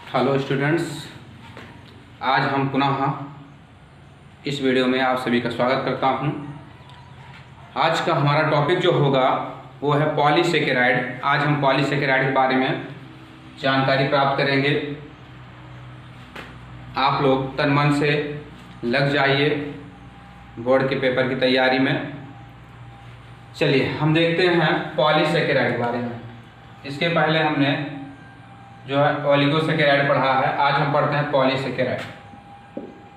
Hello students, आज हम पुनः इस वीडियो में आप सभी का स्वागत करता हूं। आज का हमारा टॉपिक जो होगा वो है पॉलीसेकेराइड। आज हम पॉलीसेकेराइड के बारे में जानकारी प्राप्त करेंगे। आप लोग तन मन से लग जाइए बोर्ड के पेपर की तैयारी में। चलिए हम देखते हैं पॉलीसेकेराइड के बारे में। इसके पहले हमने जो है ओलिगोसेकेराइड पढ़ा है, आज हम पढ़ते हैं पॉलीसेकेराइड।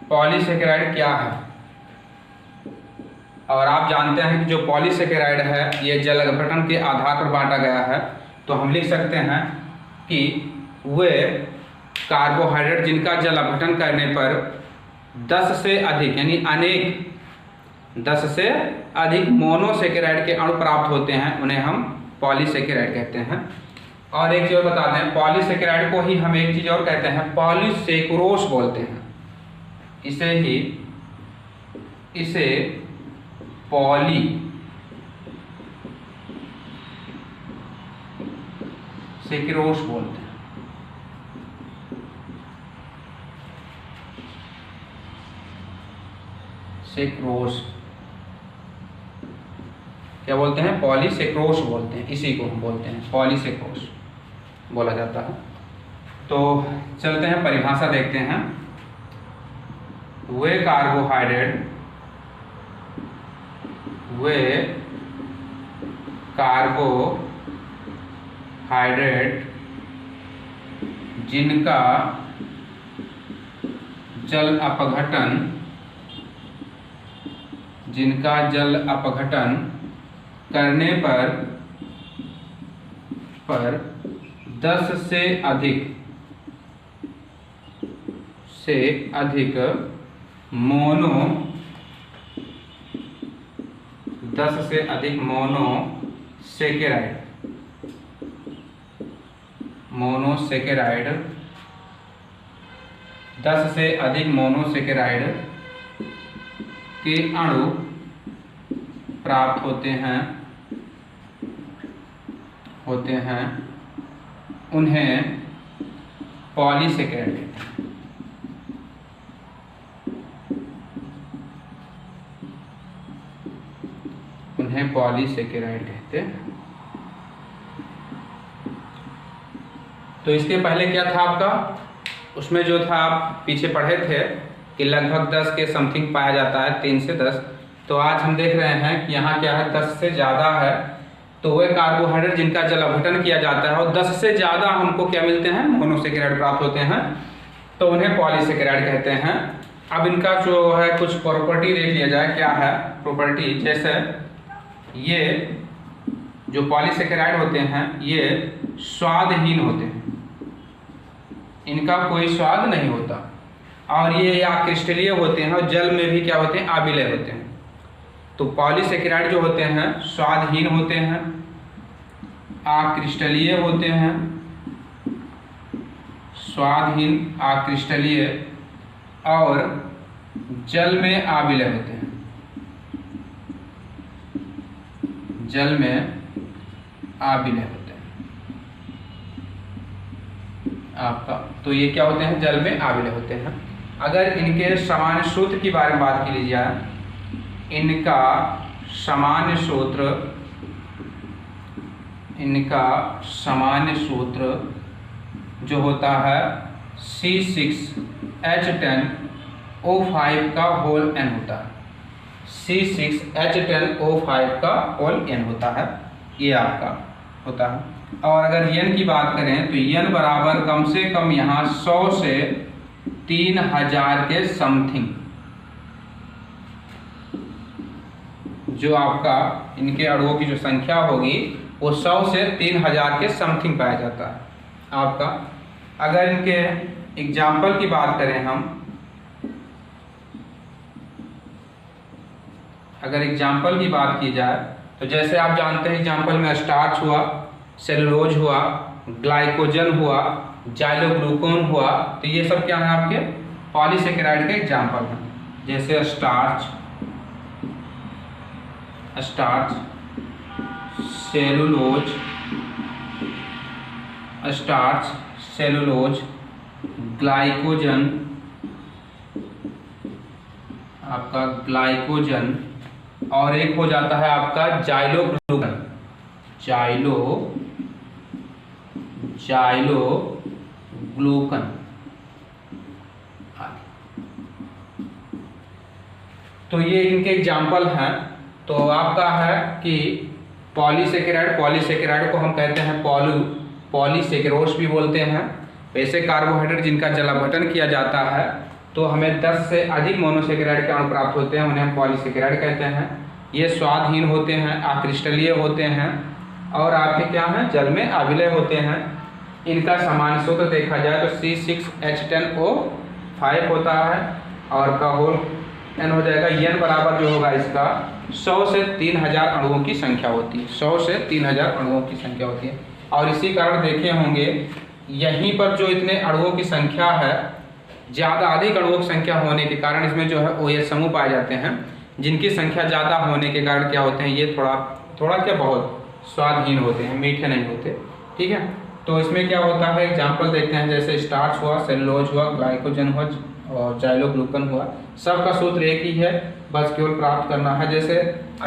पॉलीसेकेराइड क्या है? और आप जानते हैं कि जो पॉलीसेकेराइड है ये जल अपघटन के आधार पर बांटा गया है। तो हम लिख सकते हैं कि वे कार्बोहाइड्रेट जिनका जल अपघटन करने पर 10 से अधिक यानी अनेक 10 से अधिक मोनोसेकेराइड के अणु प्राप्त होते हैं, उन्हें हम पॉलीसेकेराइड कहते हैं। और एक चीज और बता दें, पॉलीसेकेराइड को ही हम एक चीज और कहते हैं, पॉलीसेक्रोस बोलते हैं। इसे पॉली सेक्रोस बोलते हैं। सेक्रोस क्या बोलते हैं? पॉलीसेक्रोस बोलते हैं। इसी को हम बोलते हैं पॉलीसेक्रोस बोला जाता है। तो चलते हैं परिभाषा देखते हैं। वे कार्बोहाइड्रेट जिनका जल अपघटन करने पर 10 से अधिक मोनोसेकेराइड के अणु प्राप्त होते हैं उन्हें पॉलीसेकेराइड कहते हैं। तो इसके पहले क्या था आपका? उसमें जो था आप पीछे पढ़े थे कि लगभग 10 के समथिंग पाया जाता है, 3 से 10। तो आज हम देख रहे हैं कि यहाँ क्या है, 10 से ज़्यादा है। तो वे कार्बोहाइड्रेट जिनका जल अपघटन किया जाता है और 10 से ज़्यादा हमको क्या मिलते हैं? मोनोसेकेराइड प्राप्त होते हैं, तो उन्हें पॉलीसेकेराइड कहते हैं। अब इनका जो है कुछ प्रॉपर्टी देख लिया जाए। क्या है प्रॉपर्टी? जैसे ये जो पॉलीसेकेराइड होते हैं ये स्वादहीन होते हैं, इनका कोई स्वाद नहीं होता, और ये या क्रिस्टलीय होते हैं और जल में भी क्या होते हैं? आबिले होते हैं। तो पॉलीसेकेराइड जो होते हैं स्वादहीन होते हैं, अक्रिस्टलीय होते हैं, स्वादहीन अक्रिस्टलीय और जल में आबिले होते हैं। आपका तो ये क्या होते हैं? जल में आबिले होते हैं। अगर इनके सामान्य सूत्र की बारे में बात की जाए, इनका सामान्य सूत्र जो होता है C6H10O5 का होल n होता है। C6H10O5 का होल n होता है, ये आपका होता है। और अगर n की बात करें तो n बराबर कम से कम यहाँ 100 से 3000 के समथिंग जो आपका इनके अणुओं की जो संख्या होगी वो 100 से 3000 के समथिंग पाया जाता है आपका। अगर इनके एग्जाम्पल की बात करें हम, अगर एग्जाम्पल की बात की जाए तो जैसे आप जानते हैं एग्जाम्पल में स्टार्च हुआ, सेलुलोज हुआ, ग्लाइकोजन हुआ, जाइलोग्लूकोन हुआ, तो ये सब क्या है? आपके पॉलीसेकेराइड के एग्जाम्पल हैं। जैसे स्टार्च, सेलुलोज, ग्लाइकोजन, आपका ग्लाइकोजन, और एक हो जाता है आपका जाइलोग्लूकन, जाइलोग्लूकन। तो ये इनके एग्जाम्पल हैं। तो आपका है कि पॉलीसेकेराइड को हम कहते हैं पॉलीसेकेरोस भी बोलते हैं। ऐसे कार्बोहाइड्रेट जिनका जलावटन किया जाता है तो हमें 10 से अधिक मोनोसेकेराइड के अणु प्राप्त होते हैं, उन्हें हम पॉलीसेकेराइड कहते हैं। ये स्वादहीन होते हैं, अक्रिस्टलीय होते हैं और आपके क्या हैं, जल में अविलय होते हैं। इनका सामान्य सूत्र देखा जाए तो C6H10O5 होता है और का होल n हो जाएगा। n बराबर जो होगा इसका 100 से 3000 अणुओं की संख्या होती है, 100 से 3000 अणुओं की संख्या होती है। और इसी कारण देखे होंगे यहीं पर जो इतने अणुओं की संख्या है, ज़्यादा अधिक अणुओं की संख्या होने के कारण इसमें जो है OH समूह पाए जाते हैं, जिनकी संख्या ज़्यादा होने के कारण क्या होते हैं, ये थोड़ा क्या बहुत स्वादहीन होते हैं, मीठे नहीं होते। ठीक है, तो इसमें क्या होता है, एग्जाम्पल देखते हैं। जैसे स्टार्च हुआ, सेलुलोज हुआ, ग्लाइकोजन हुआ और जाइलोग्लूकन हुआ। सबका सूत्र एक ही है, बस केवल प्राप्त करना है। जैसे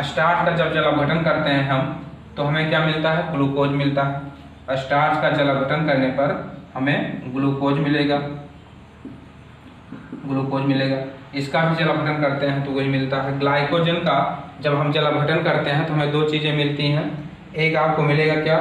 स्टार्च का जब जलावटन करते हैं हम तो हमें क्या मिलता है, ग्लूकोज मिलता है। स्टार्च का जलावटन करने पर हमें ग्लूकोज मिलेगा। इसका भी जलावटन करते हैं तो वही मिलता है। ग्लाइकोजन का जब हम जलावटन करते हैं तो हमें दो चीज़ें मिलती हैं, एक आपको मिलेगा क्या,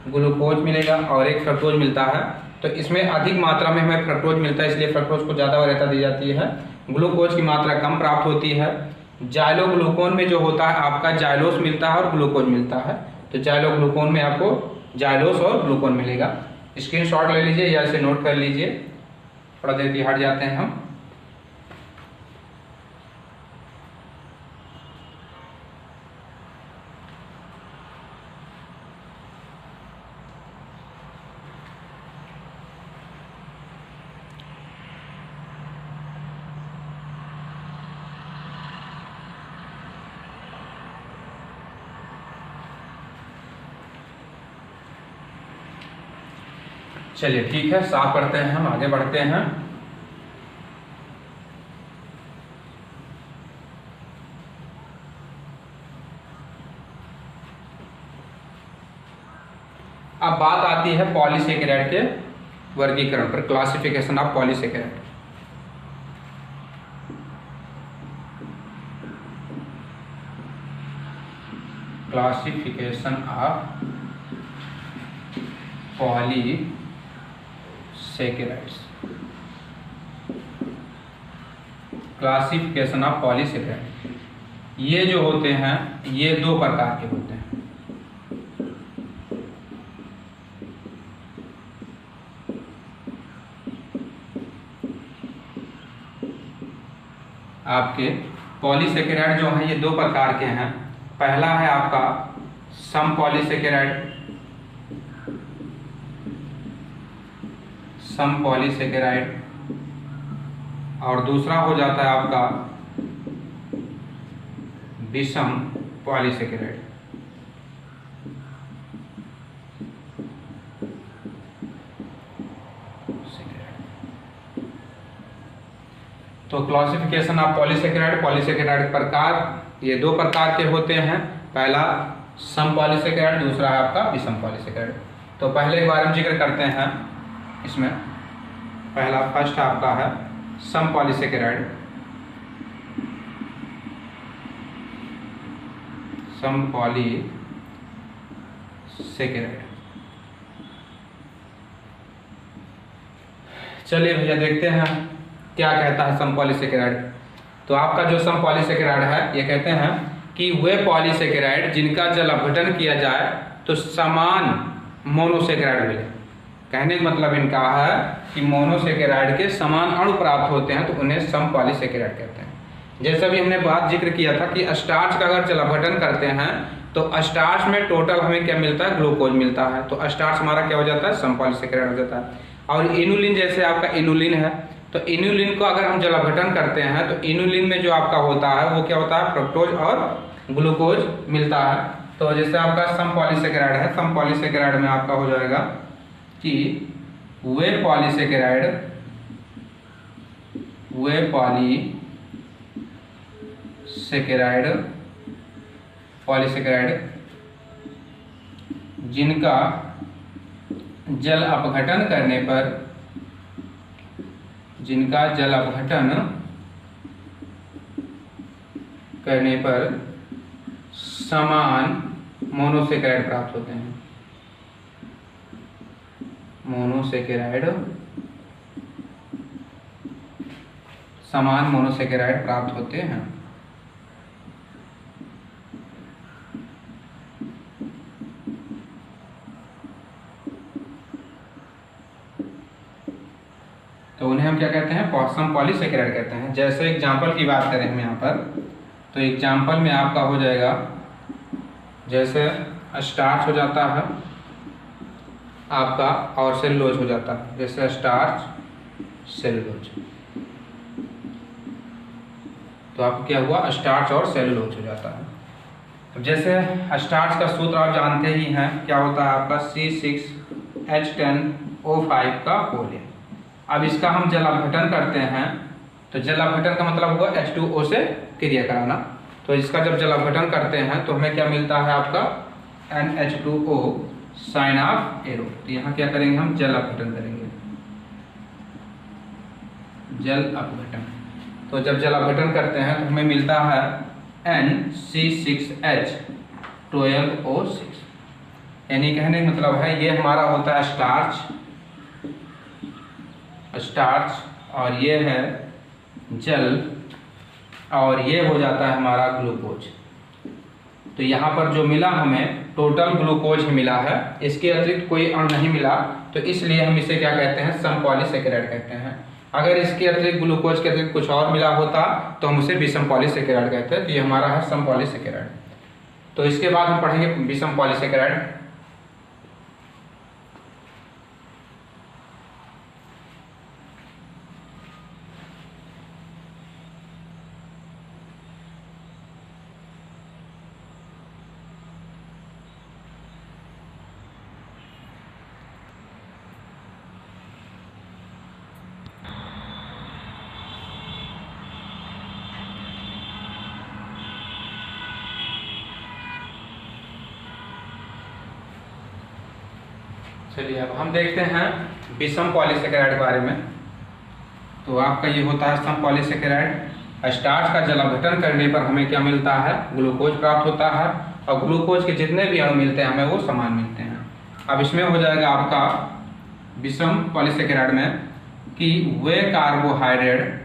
ग्लूकोज मिलेगा और एक फ्रक्टोज मिलता है। तो इसमें अधिक मात्रा में हमें फ्रक्टोज मिलता है, इसलिए फ्रक्टोज को ज़्यादा वरीयता दी जाती है। ग्लूकोज की मात्रा कम प्राप्त होती है। जाइलोग्लूकोन में जो होता है आपका जाइलोस मिलता है और ग्लूकोज मिलता है। तो जाइलोग्लूकोन में आपको जाइलोस और ग्लूकोन मिलेगा। स्क्रीनशॉट ले लीजिए या इसे नोट कर लीजिए, थोड़ा देर की हट जाते हैं हम। चलिए ठीक है, साफ करते हैं, हम आगे बढ़ते हैं। अब बात आती है पॉलीसेकेराइड के वर्गीकरण पर, classification of polysaccharide. Classification of polysaccharides. Classification of polysaccharide, ये जो होते हैं ये दो प्रकार के होते हैं। आपके पॉलीसेकेराइड जो हैं ये दो प्रकार के हैं। पहला है आपका सम पॉलीसेकेराइड और दूसरा हो जाता है आपका विषम पॉलीसेकेराइड। तो क्लासिफिकेशन ऑफ पॉलीसेकेराइड प्रकार ये दो प्रकार के होते हैं। पहला सम पॉलीसेकेराइड, दूसरा है आपका विषम पॉलीसेकेराइड। तो पहले के बारे में जिक्र करते हैं। इसमें पहला फर्स्ट आपका है सम पॉलीसेकेराइड। सम पॉलीसेकेराइड, चलिए भैया देखते हैं क्या कहता है सम पॉलीसेकेराइड। तो आपका जो सम पॉलीसेकेराइड है ये कहते हैं कि वे पॉलीसेकेराइड जिनका जल अपघटन किया जाए तो समान मोनोसेकेराइड मिले। कहने का मतलब इनका है कि मोनोसेकेराइड के समान अणु प्राप्त होते हैं तो उन्हें सम पॉलीसेकेराइड कहते हैं। जैसा भी हमने बात जिक्र किया था कि स्टार्च का अगर जल अपघटन करते हैं तो स्टार्च में टोटल हमें क्या मिलता है, ग्लूकोज मिलता है। तो स्टार्च हमारा क्या हो जाता है, सम पॉलीसेकेराइड हो जाता है। और इनुलिन, जैसे आपका इनुलिन है तो इनुलिन को अगर हम जल अपघटन करते हैं तो इनुलिन में जो आपका होता है वो क्या होता है, फ्रक्टोज और ग्लूकोज मिलता है। तो जैसे आपका सम पॉलीसेकेराइड है, सम पॉलीसेकेराइड में आपका हो जाएगा कि वे पॉलीसेकेराइड वे पॉलीसेकेराइड जिनका जल अपघटन करने पर समान मोनोसेकेराइड प्राप्त होते हैं। समान मोनोसेकेराइड प्राप्त होते हैं। तो उन्हें हम क्या कहते हैं? सम पॉलीसेकेराइड कहते हैं। जैसे एग्जाम्पल की बात करें हम यहाँ पर, तो एग्जाम्पल में आपका हो जाएगा, जैसे स्टार्च हो जाता है आपका और सेलुलोज हो जाता है। जैसे स्टार्च, सेलुलोज, तो आपको क्या हुआ? स्टार्च और सेलुलोज हो जाता है। अब जैसे स्टार्च का सूत्र आप जानते ही हैं, क्या होता है आपका? C6H10O5 का होल है। अब इसका हम जल अपघटन करते हैं, तो जल अपघटन का मतलब हुआ H2O से क्रिया कराना। तो इसका जब जल अपघटन करते हैं तो हमें क्या मिलता है आपका? NH2O sign of arrow. तो यहाँ क्या करेंगे? हम जल अपघटन करेंगे, जल अपघटन। तो जब जल अपघटन करते हैं तो हमें मिलता है NC6H12O6। यानी कहने का मतलब है ये हमारा होता है स्टार्च और ये है जल और ये हो जाता है हमारा ग्लूकोज। तो यहाँ पर जो मिला हमें टोटल ग्लूकोज ही मिला है, इसके अतिरिक्त कोई अणु नहीं मिला, तो इसलिए हम इसे क्या कहते हैं? सम पॉलीसेकेराइड कहते हैं। अगर इसके अतिरिक्त ग्लूकोज के अतिरिक्त कुछ और मिला होता तो हम उसे विषम पॉलीसेकेराइड कहते हैं। तो ये हमारा है सम पॉलीसेकेराइड। तो इसके बाद हम पढ़ेंगे विषम पॉलीसेकेराइड। चलिए अब हम देखते हैं विषम पॉलीसेकेराइड के बारे में। तो आपका ये होता है सम पॉलीसेकेराइड। स्टार्च का जल अपघटन करने पर हमें क्या मिलता है? ग्लूकोज प्राप्त होता है और ग्लूकोज के जितने भी अणु मिलते हैं हमें वो समान मिलते हैं। अब इसमें हो जाएगा आपका विषम पॉलीसेकेराइड में कि वे कार्बोहाइड्रेट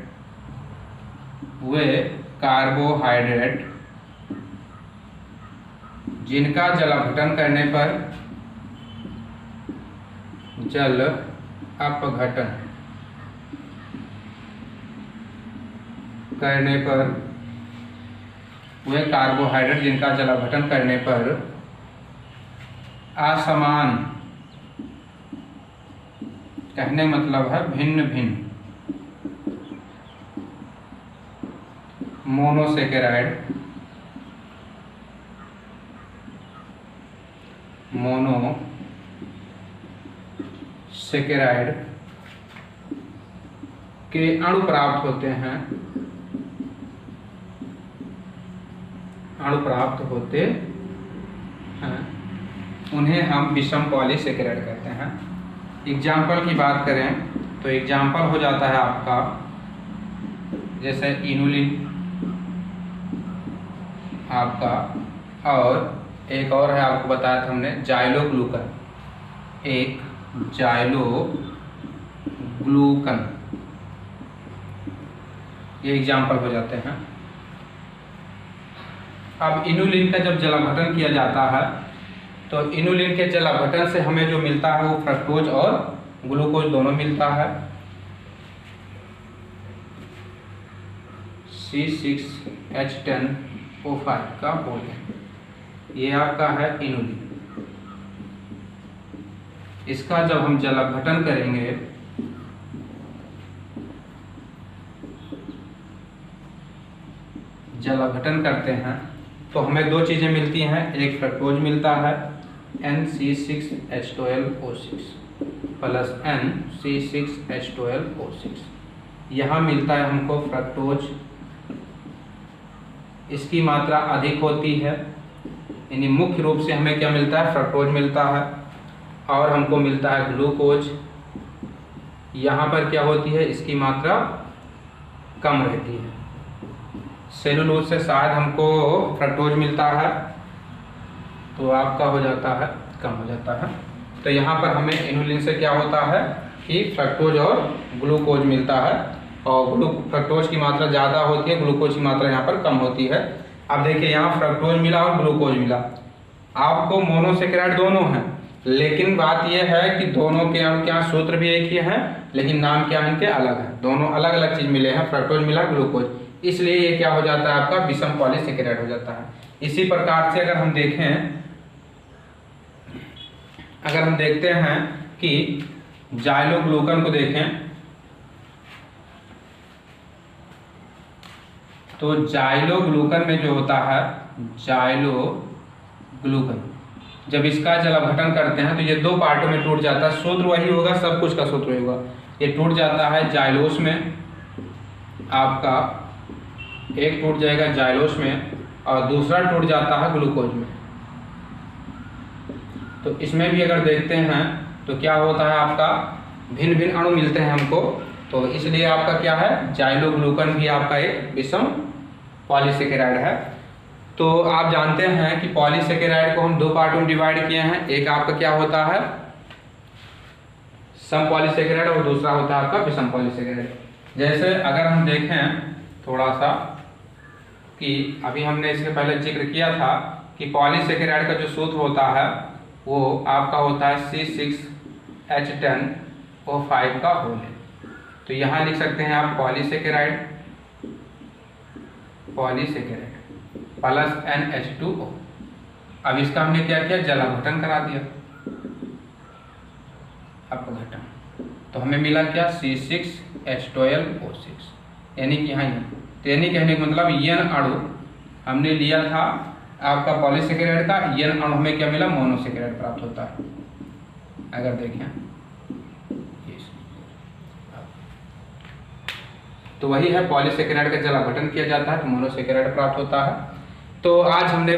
जिनका जल अपघटन करने पर वे कार्बोहाइड्रेट जिनका जल अपघटन करने पर असमान, कहने मतलब है भिन्न भिन्न, मोनोसेकेराइड के अणु प्राप्त होते हैं, उन्हें हम विषम पॉलीसेकेराइड कहते हैं। एग्जाम्पल की बात करें तो एग्जाम्पल हो जाता है आपका जैसे इनुलिन आपका, और एक और है आपको बताया था हमने जाइलोग्लूकन, ये एग्जाम्पल हो जाते हैं। अब इनुलिन का जब जल अपघटन किया जाता है तो इनुलिन के जल अपघटन से हमें जो मिलता है वो फ्रक्टोज और ग्लूकोज दोनों मिलता है। C6H10O5 का होल है, ये आपका है इनुलिन। इसका जब हम जल अपघटन करेंगे जल अपघटन करते हैं तो हमें दो चीज़ें मिलती हैं, एक फ्रक्टोज मिलता है NC6H12O6 प्लस NC6H12O6, यहाँ मिलता है हमको फ्रक्टोज, इसकी मात्रा अधिक होती है, यानी मुख्य रूप से हमें क्या मिलता है, फ्रक्टोज मिलता है। और हमको मिलता है ग्लूकोज, यहाँ पर क्या होती है, इसकी मात्रा कम रहती है। सेलुलोज से शायद हमको फ्रक्टोज मिलता है, तो आपका हो जाता है, कम हो जाता है। तो यहाँ पर हमें इनुलिन से क्या होता है कि फ्रक्टोज और ग्लूकोज मिलता है, और फ्रक्टोज की मात्रा ज़्यादा होती है, ग्लूकोज की मात्रा यहाँ पर कम होती है। अब देखिए यहाँ फ्रक्टोज मिला और ग्लूकोज मिला, आपको मोनोसेकेराइड दोनों हैं, लेकिन बात यह है कि दोनों के क्या सूत्र भी एक ही है, लेकिन नाम क्या है इनके अलग है, दोनों अलग अलग चीज़ मिले हैं, फ्रक्टोज मिला ग्लूकोज, इसलिए ये क्या हो जाता है आपका विषम पॉलीसेकेराइड हो जाता है। इसी प्रकार से अगर हम देखते हैं कि जाइलोग्लूकन को देखें, तो जाइलोग्लूकन में जो होता है, जाइलोग्लूकन जब इसका जल अपघटन करते हैं तो ये दो पार्टों में टूट जाता है, सूत्र वही होगा, सब कुछ का सूत्र वही होगा। ये टूट जाता है जाइलोस में, आपका एक टूट जाएगा जाइलोस में और दूसरा टूट जाता है ग्लूकोज में। तो इसमें भी अगर देखते हैं तो क्या होता है, आपका भिन्न भिन्न अणु मिलते हैं हमको, तो इसलिए आपका क्या है, जाइलोग्लूकन भी आपका एक विषम पॉलीसेकेराइड है। तो आप जानते हैं कि पॉलीसेकेराइड को हम दो पार्टों में डिवाइड किए हैं, एक आपका क्या होता है सम पॉलीसेकेराइड और दूसरा होता है आपका विषम पॉलीसेकेराइड। जैसे अगर हम देखें थोड़ा सा कि अभी हमने इसके पहले जिक्र किया था कि पॉलीसेकेराइड का जो सूत्र होता है वो आपका होता है C6H10O5 का होल है। तो यहाँ लिख सकते हैं आप पॉलीसेकेराइड प्लस NH2O। अब इसका हमने क्या किया, जल अपघटन करा दिया, अपघटन, तो हमें मिला क्या, C6H12O6, यानी कि यहाँ तो यानी कहने का मतलब यन अणु हमने लिया था आपका पॉलीसेकेराइड का, यन अणु हमें क्या मिला, मोनोसेकेराइड प्राप्त होता है। अगर देखें तो वही है, पॉलीसेकेराइड का जल अपघटन किया जाता है तो मोनोसेकेराइड प्राप्त होता है। तो आज हमने